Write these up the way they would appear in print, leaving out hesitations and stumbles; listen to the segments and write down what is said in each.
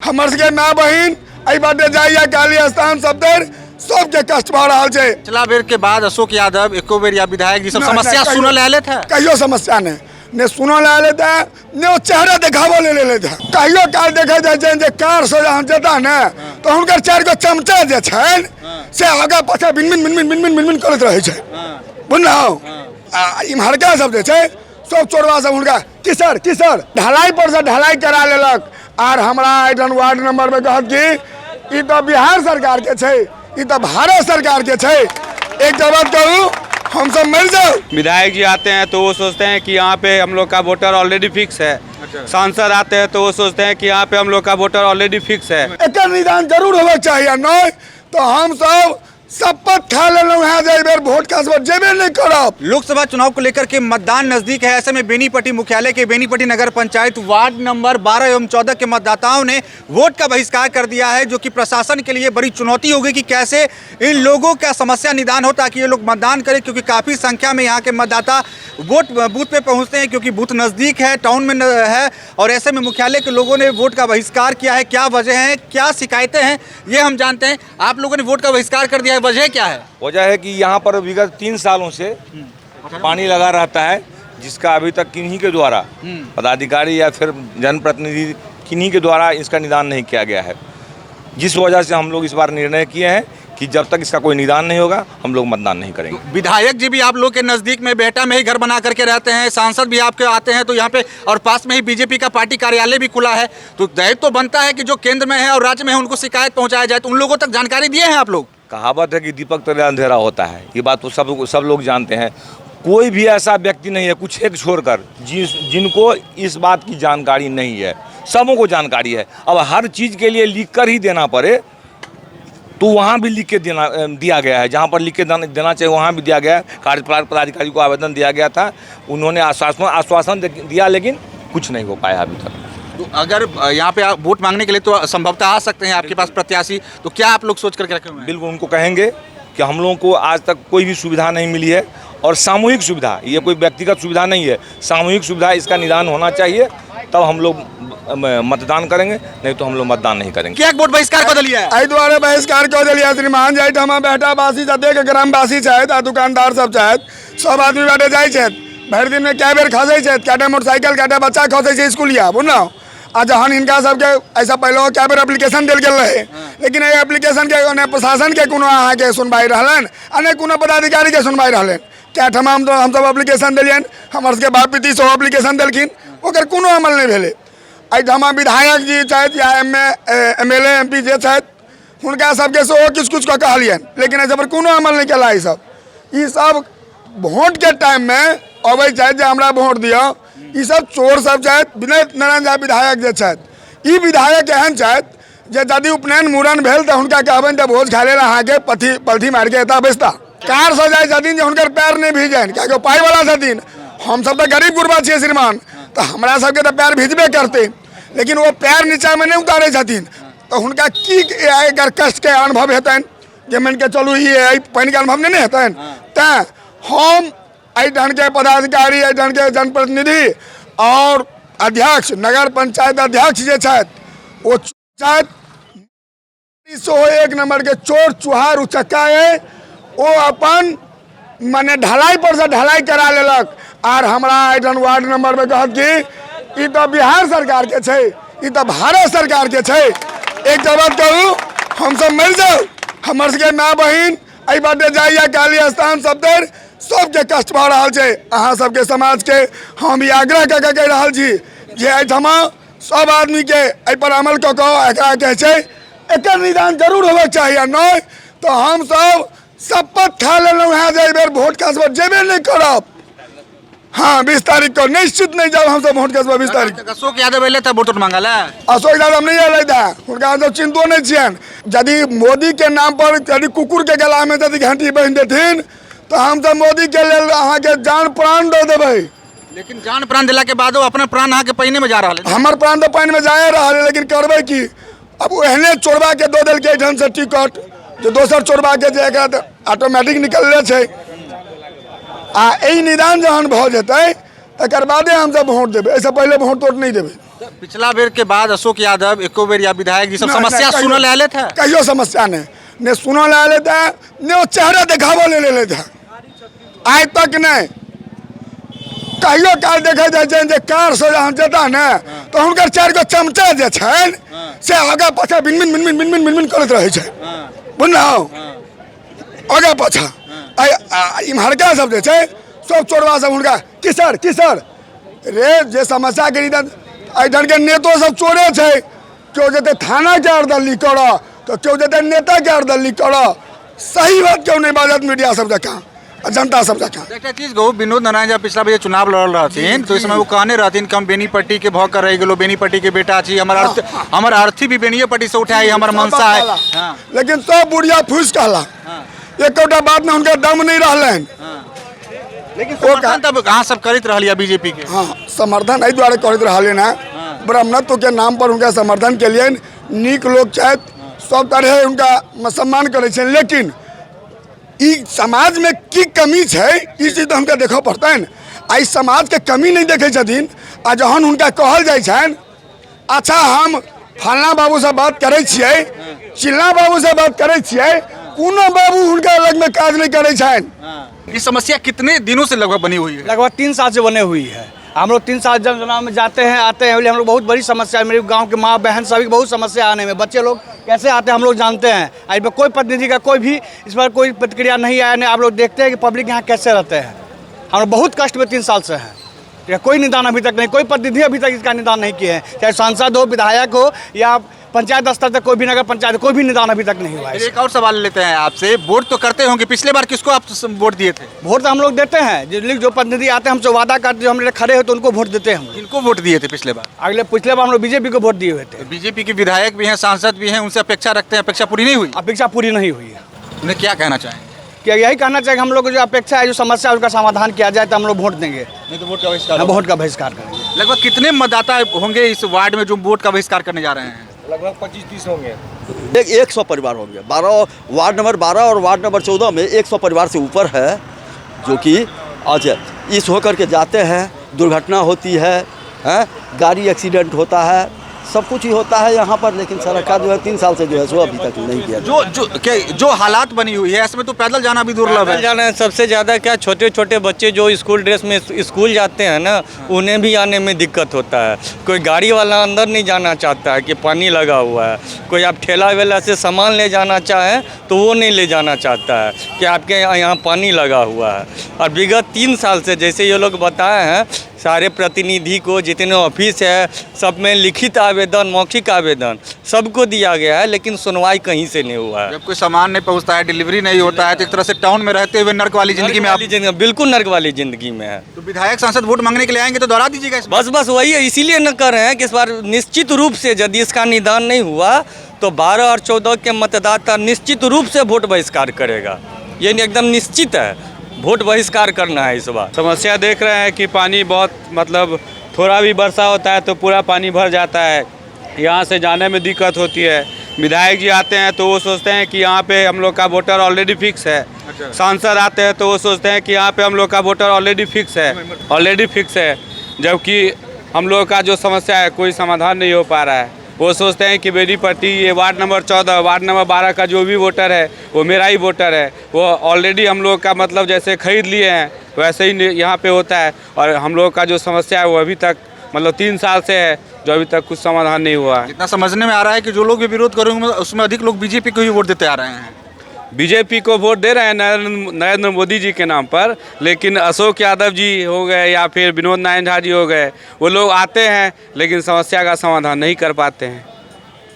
हमर सबके माँ बहिन एहि बाटे जाइए काली स्थान सब देर सबके कष्ट भऽ रहल छै। पिछला बेर के बाद अशोक यादव एको बेर या विधायक जी सब समस्या सुनल आयल थे? कहियो समस्या ने सुनल आयल थे ने वो चेहरा देखाबो ले ले थे। कहियो काल देखे जाए जे कार से जहाँ जेता ने तो हुनकर 4 गो चमचा जे छन से आगा पाछा बिन करैत रहै छै, बुझलहुँ। इम्हरका सब जे छै सब चोरवा सब हुनका किसर ढलाई पर से ढलाई करा लेलक। आर हमरा एठन वार्ड नंबर में कहत कि ई तो बिहार सरकार के छै, ई तो भारत सरकार के छै। एक बात कहूँ, हम सब मर जाओ। विधायक जी आते हैं तो वो सोचते हैं कि यहाँ पे हम लोग का वोटर ऑलरेडी फिक्स है। सांसद आते हैं तो वो सोचते हैं कि यहाँ पे हम लोग का वोटर ऑलरेडी फिक्स है। एक निदान जरूर होना चाहिए, नहीं तो हम सब शपथ खा लेलहुँ है जे बेर वोट का जेबे नहीं करब। लोकसभा चुनाव को लेकर के मतदान नजदीक है, ऐसे में बेनीपट्टी मुख्यालय के बेनीपट्टी नगर पंचायत वार्ड नंबर 12 एवं 14 के मतदाताओं ने वोट का बहिष्कार कर दिया है, जो कि प्रशासन के लिए बड़ी चुनौती होगी कि कैसे इन लोगों का समस्या निदान हो ताकि ये लोग मतदान करें, क्योंकि काफ़ी संख्या में यहाँ के मतदाता वोट बूथ पे पहुँचते हैं, क्योंकि बूथ नज़दीक है, टाउन में है। और ऐसे में मुख्यालय के लोगों ने वोट का बहिष्कार किया है। क्या वजह है, क्या शिकायतें हैं, ये हम जानते हैं। आप लोगों ने वोट का बहिष्कार कर दिया है, वजह क्या है? वजह है कि यहाँ पर विगत 3 सालों से पानी लगा रहता है, जिसका अभी तक किन्हीं के द्वारा पदाधिकारी या फिर जनप्रतिनिधि किन्हीं के द्वारा इसका निदान नहीं किया गया है। जिस वजह से हम लोग इस बार निर्णय किए हैं कि जब तक इसका कोई निदान नहीं होगा हम लोग मतदान नहीं करेंगे। तो विधायक जी भी आप लोग के नज़दीक में बेहटा में ही घर बना करके रहते हैं, सांसद भी आपके आते हैं तो यहाँ पे, और पास में ही बीजेपी का पार्टी कार्यालय भी खुला है, तो दायित्व तो बनता है कि जो केंद्र में है और राज्य में है उनको शिकायत पहुँचाया जाए। तो उन लोगों तक जानकारी दिए हैं आप लोग? कहावत है कि दीपक तले अंधेरा होता है, ये बात तो सब लोग जानते हैं। कोई भी ऐसा व्यक्ति नहीं है, कुछ एक छोड़कर, जिनको इस बात की जानकारी नहीं है। सबों को जानकारी है। अब हर चीज़ के लिए लिख कर ही देना पड़े तो वहाँ भी लिख के दिया गया है, जहाँ पर लिख के देना चाहिए वहाँ भी दिया गया है। कार्यपालक पदाधिकारी को आवेदन दिया गया था, उन्होंने आश्वासन दिया, लेकिन कुछ नहीं हो पाया अभी तक। तो अगर यहाँ पे आप वोट मांगने के लिए तो संभवतः आ सकते हैं आपके पास प्रत्याशी, तो क्या आप लोग सोच करके रखे हुए हैं? बिल्कुल, उनको कहेंगे कि हम लोगों को आज तक कोई भी सुविधा नहीं मिली है, और सामूहिक सुविधा, ये कोई व्यक्तिगत सुविधा नहीं है, सामूहिक सुविधा, इसका निदान होना चाहिए, तब हम लोग मतदान करेंगे, नहीं तो हम लोग मतदान नहीं करेंगे। क्या वोट बहिष्कार कर दिया है? एहि दुआरे बहिष्कार कऽ देलियै श्रीमान, जाहिठाम बेहटावासी जतेक ग्रामवासी छथि आ दुकानदार सब छथि, सब आदमी बाटे जाइ छथि, भरि दिन में कए बेर खसै छथि, कएटा मोटरसाइकिल, कएटा बच्चा खसै छै स्कूलिया, बुझलहुँ। आ जहन हिनका सबके ऐसा पहले कए बेर एप्लीकेशन देल गेल रहे, लेकिन एहि एप्लीकेशन के ने प्रशासन के कोनो अहाँके सुनवाई रहलनि आ नहि कोनो पदाधिकारी के सुनवाई रहलनि। कए ठमा हमसब एप्लीकेशन देलियनि, हमर सबके बाप पिती सेहो एप्लीकेशन देलखिन, ओकर कोनो अमल नहि भेलै। एहिठाम विधायक जी छथि या MLA MP जे छथि, हुनका सबके सेहो किछु कऽ कहलियनि, लेकिन एहि सब पर कोनो अमल नहीं केला। ई सब वोट के टाइम में अबै छथि जे हमरा वोट दिअ, ई सब चोर सब छथि। विनय नारायण झा विधायक जे छथि, ई विधायक एहन छथि जे यदि उपनयन मूड़न भेल तऽ हुनका कहबनि तऽ भोज खा लेल अहाँके पलथी मारि के एतऽ बैसता। कार से जाइ छथिन जे हुनकर पैर नहीं भीजनि, कियाकि पाइ वाला छथिन। हमसब तऽ गरीब गुरबा छियै श्रीमान, तो हमरा सबके तऽ पैर भिजबे करते, लेकिन वो पैर नीचा में नहीं उतारे छथिन, तो हुनका की एकर कष्ट के अनुभव हेतनि, जे मान के चलू ई पानि के अनुभव नहीं हेतनि। तैं हम एहिठाम के पदाधिकारी, एहिठाम के जनप्रतिनिधि और अध्यक्ष, नगर पंचायत अध्यक्ष जे छथि, वो एक नंबर के चोर चुहार उचक्का है, वो अपन माने ढलाई पर से ढलाई करा लेलक। आर हमरा एठन वार्ड नंबर में कहत कि ई तो बिहार सरकार के छै, ई तो भारत सरकार के छै। एक बात कहूँ, हम सब मर जाओ। हमर सबके माँ बहिन एहि बाटे जाइए काली स्थान सब देर सबके कष्ट भऽ रहल छै। अहाँ सबके समाज के हम ई आग्रह कऽ कहि रहल छी जे एहिठमा सब आदमी के एहि पर अमल कऽ कऽ एकरा कहै छै एकर निदान जरूर होबक चाहिए, नहीं तो हम सब शपथ खा लेलहुँ है जे बेर वोट का जेबे नहीं करब। हाँ, 20 तारीख को निश्चित नहीं जाओ हम सब वोट के 20 तारीख। अशोक यादव अयले था वोट मांगल है? अशोक यादव नहीं अयले था, हुनका हमसब चिंतो नहीं छियनि। यदि मोदी के नाम पर यदि कुकुर के गला में यदि घंटी बांधि देथिन तो हम सब मोदी के लेल अहाँ के जान प्राण दे देबै। लेकिन जान प्राण दिला के बाद अपना प्राण अहाँ के पानी में जा रहा है। हमर प्राण तो पानी में जाए रहा है, लेकिन करबै की? अब एहने चोरबा के दो दिल के ढंग से टिकट, जो दोसर चोरबा के जे एकरा ऑटोमेटिक निकलले छै। आ निदान जहन भऽ जेतै तकर बादे हम सब वोट देबै, ऐसे पहले वोट नहीं देबै। पिछला बेर के बाद अशोक यादव एको बेर या विधायक जी सब नहीं, समस्या नहीं, सुनल आले थे कहियो समस्या नहीं ने सुनो ले लेते हैं ने वो चेहरा दिखावो ले लेते हैं आज तक नहीं कहियो काल देखे जाए छै जे कार से जहाँ जेता ने तो हुनकर 4 गो चमचा जे छन से आगे पाछा बिन बिन बिन बिन बिन बिन बिन बिन करत रहे छै बुझलौ आगे पाछा इम्हरका सब जे छै सब चोरवा सब हुनका किसर रे जे समस्या के निदान एहिठाम के नेतो सब चोरे छै क्यों जेते थाना के अर्दली करऽ तो क्यों जेते नेता के अर्दली करऽ सही बात क्यों नहीं बाजत मीडिया सब जकाँ जनता सब जकाँ एक चीज कहू विनोद नारायण जब पिछला बेर चुनाव लड़ल रहथिन तो इस समय वो कहने रहथिन कि हम बेनीपट्टी के भौक कर रह गेलो बेनीपट्टी के बेटा छी हमर अर्थी भी बेनीपट्टी से उठाई हमर मनसा है हाँ। लेकिन सब बुढ़िया फूस कहला एकोटा बात में उनका दम नहीं रहलन लेकिन समर्थन तब कहाँ सब करत रहलिया बीजेपी के हाँ समर्थन एहि दुआरे करैत रहलन हैं ब्राह्मणत्व के नाम पर उनका समर्थन के लिए नीक लोग छथि सब तरह उनका सम्मान करै छै लेकिन ई समाज में की कमी है ई चीज तो हमके देखो पड़तन आई समाज के कमी नहीं देखे छथिन आ जहन उनका कहल जाय छन अच्छा हम फलना बाबू से बात करे छियै चिल्ला बाबू से बात करे छियै कोनो बाबू उनका अलग में काज नहीं करे छन ये समस्या कितने दिनों से लगभग बनी हुई है लगभग 3 साल से बने हुई है। हम लोग 3 साल जनगणना में जाते हैं आते हैं हम लोग बहुत बड़ी समस्या है। मेरे गांव के माँ बहन सभी को बहुत समस्या आने में बच्चे लोग कैसे आते हैं हम लोग जानते हैं। आज में कोई प्रतिनिधि का कोई भी इस पर कोई प्रतिक्रिया नहीं आया नहीं। आप लोग देखते हैं कि पब्लिक यहाँ कैसे रहते हैं। हम लोग बहुत कष्ट में 3 साल से हैं। कोई निदान अभी तक नहीं, कोई प्रतिनिधि अभी तक इसका निदान नहीं किए हैं, चाहे सांसद हो विधायक हो या पंचायत स्तर तक कोई भी नगर पंचायत कोई भी निदान अभी तक नहीं हुआ है। एक और सवाल लेते हैं आपसे, वोट तो करते होंगे, पिछले बार किसको आप वोट दिए थे? वोट तो हम लोग देते हैं, जो प्रतिनिधि आते हैं हमसे वादा करते जो हम खड़े हो तो उनको वोट देते हैं। किनको वोट दिए थे पिछले बार? पिछले बार हम लोग बीजेपी को वोट दिए हुए थे। बीजेपी के विधायक भी हैं, सांसद भी हैं, उनसे अपेक्षा रखते हैं, अपेक्षा पूरी नहीं हुई? अपेक्षा पूरी नहीं हुई है। उन्हें क्या कहना चाहेंगे? क्या यही कहना चाहिए हम लोग को जो अपेक्षा है जो समस्या है उसका समाधान किया जाए तो हम लोग वोट देंगे, नहीं तो वोट का बहिष्कार। वोट का बहिष्कार करेंगे। लगभग कितने मतदाता होंगे इस वार्ड में जो वोट का बहिष्कार करने जा रहे हैं? लगभग 25-30 होंगे। 100 परिवार होंगे। 12 वार्ड नंबर 12 और वार्ड नंबर 14 में 100 परिवार से ऊपर है जो कि आज इस होकर के जाते हैं, दुर्घटना होती है, गाड़ी एक्सीडेंट होता है, सब कुछ ही होता है यहाँ पर। लेकिन सरकार जो है 3 साल से जो है सो अभी तक नहीं किया। जो हालात बनी हुई है इसमें तो पैदल जाना भी दुर्लभ है। जाना है सबसे ज़्यादा क्या, छोटे छोटे बच्चे जो स्कूल ड्रेस में स्कूल जाते हैं ना, उन्हें भी आने में दिक्कत होता है। कोई गाड़ी वाला अंदर नहीं जाना चाहता है कि पानी लगा हुआ है। कोई आप ठेला वेला से सामान ले जाना चाहें तो वो नहीं ले जाना चाहता है कि आपके यहाँ पानी लगा हुआ है। और विगत 3 साल से जैसे ये लोग बताए हैं, सारे प्रतिनिधि को जितने ऑफिस है सब में लिखित आवेदन, मौखिक आवेदन सबको दिया गया है, लेकिन सुनवाई कहीं से नहीं हुआ है। जब कोई सामान नहीं पहुंचता है, डिलीवरी नहीं होता है, तो एक तरह से टाउन में रहते हुए नर्क वाली जिंदगी में आप बिल्कुल नर्क वाली जिंदगी में है। तो विधायक सांसद वोट मांगने के लिए आएंगे तो दोहरा दीजिएगा। बस वही है, इसीलिए न कर रहे हैं कि इस बार निश्चित रूप से यदि इसका निदान नहीं हुआ तो 12 और 14 के मतदाता निश्चित रूप से वोट बहिष्कार करेगा। ये एकदम निश्चित है, वोट बहिष्कार करना है इस बार। समस्या देख रहे हैं कि पानी बहुत मतलब थोड़ा भी वर्षा होता है तो पूरा पानी भर जाता है, यहाँ से जाने में दिक्कत होती है। विधायक जी आते हैं तो वो सोचते हैं कि यहाँ पे हम लोग का वोटर ऑलरेडी फिक्स है। सांसद आते हैं तो वो सोचते हैं कि यहाँ पे हम लोग का वोटर ऑलरेडी फिक्स है, जबकि हम लोग का जो समस्या है कोई समाधान नहीं हो पा रहा है। वो सोचते हैं कि बेनीपट्टी ये वार्ड नंबर 14, वार्ड नंबर 12 का जो भी वोटर है वो मेरा ही वोटर है, वो ऑलरेडी हम लोग का मतलब जैसे खरीद लिए हैं वैसे ही यहाँ पे होता है। और हम लोग का जो समस्या है वो अभी तक मतलब 3 साल से है जो अभी तक कुछ समाधान नहीं हुआ है। जितना समझने में आ रहा है कि जो लोग भी विरोध करेंगे उसमें अधिक लोग बीजेपी को ही वोट देते आ रहे हैं। बीजेपी को वोट दे रहे हैं नरेंद्र मोदी जी के नाम पर, लेकिन अशोक यादव जी हो गए या फिर विनोद नारायण झा जी हो गए, वो लोग आते हैं लेकिन समस्या का समाधान नहीं कर पाते हैं।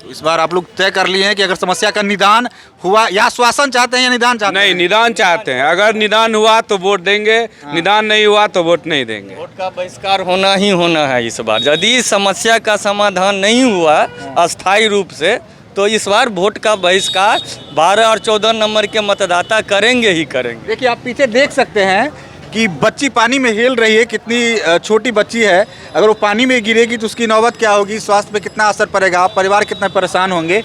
तो इस बार आप लोग तय कर लिए हैं कि अगर समस्या का निदान हुआ, या आश्वासन चाहते हैं या निदान चाहते हैं? नहीं, निदान चाहते हैं। अगर निदान हुआ तो वोट देंगे, निदान नहीं हुआ तो वोट नहीं देंगे। वोट का बहिष्कार होना ही होना है इस बार। यदि समस्या का समाधान नहीं हुआ अस्थायी रूप से तो इस बार वोट का बहिष्कार 12 और 14 नंबर के मतदाता करेंगे ही करेंगे। देखिए आप पीछे देख सकते हैं कि बच्ची पानी में हिल रही है, कितनी छोटी बच्ची है, अगर वो पानी में गिरेगी तो उसकी नौबत क्या होगी, स्वास्थ्य पे कितना असर पड़ेगा, परिवार कितने परेशान होंगे।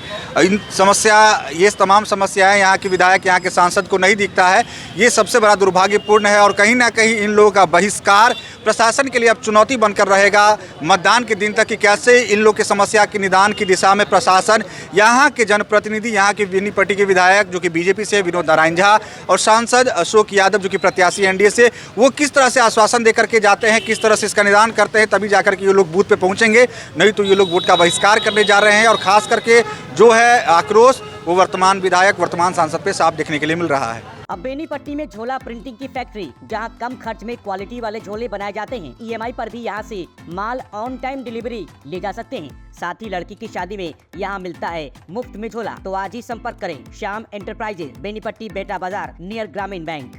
ये तमाम समस्याएं यहाँ के विधायक, यहाँ के सांसद को नहीं दिखता है। ये सबसे बड़ा दुर्भाग्यपूर्ण है और कहीं ना कहीं इन लोगों का बहिष्कार प्रशासन के लिए अब चुनौती बनकर रहेगा मतदान के दिन तक, कि कैसे इन लोग की समस्या के निदान की दिशा में प्रशासन, यहाँ के जनप्रतिनिधि, यहाँ के बेनीपट्टी के विधायक जो कि बीजेपी से विनोद नारायण झा और सांसद अशोक यादव जो कि प्रत्याशी एनडीए से, वो किस तरह से आश्वासन देकर के जाते हैं, किस तरह से इसका निदान करते हैं, तभी जाकर के ये लोग बूथ पे पहुंचेंगे। नहीं तो ये लोग वोट का बहिष्कार करने जा रहे हैं। और खास करके जो है आक्रोश वो वर्तमान विधायक, वर्तमान सांसद पे साफ देखने के लिए मिल रहा है। अब बेनीपट्टी में झोला प्रिंटिंग की फैक्ट्री, जहां कम खर्च में क्वालिटी वाले झोले बनाए जाते हैं। ईएमआई पर भी यहां से माल ऑन टाइम डिलीवरी ले जा सकते हैं। साथ ही लड़की की शादी में यहां मिलता है मुफ्त में झोला। तो आज ही संपर्क करें श्याम एंटरप्राइजेज, बेनीपट्टी, बेटा बाजार, नियर ग्रामीण बैंक।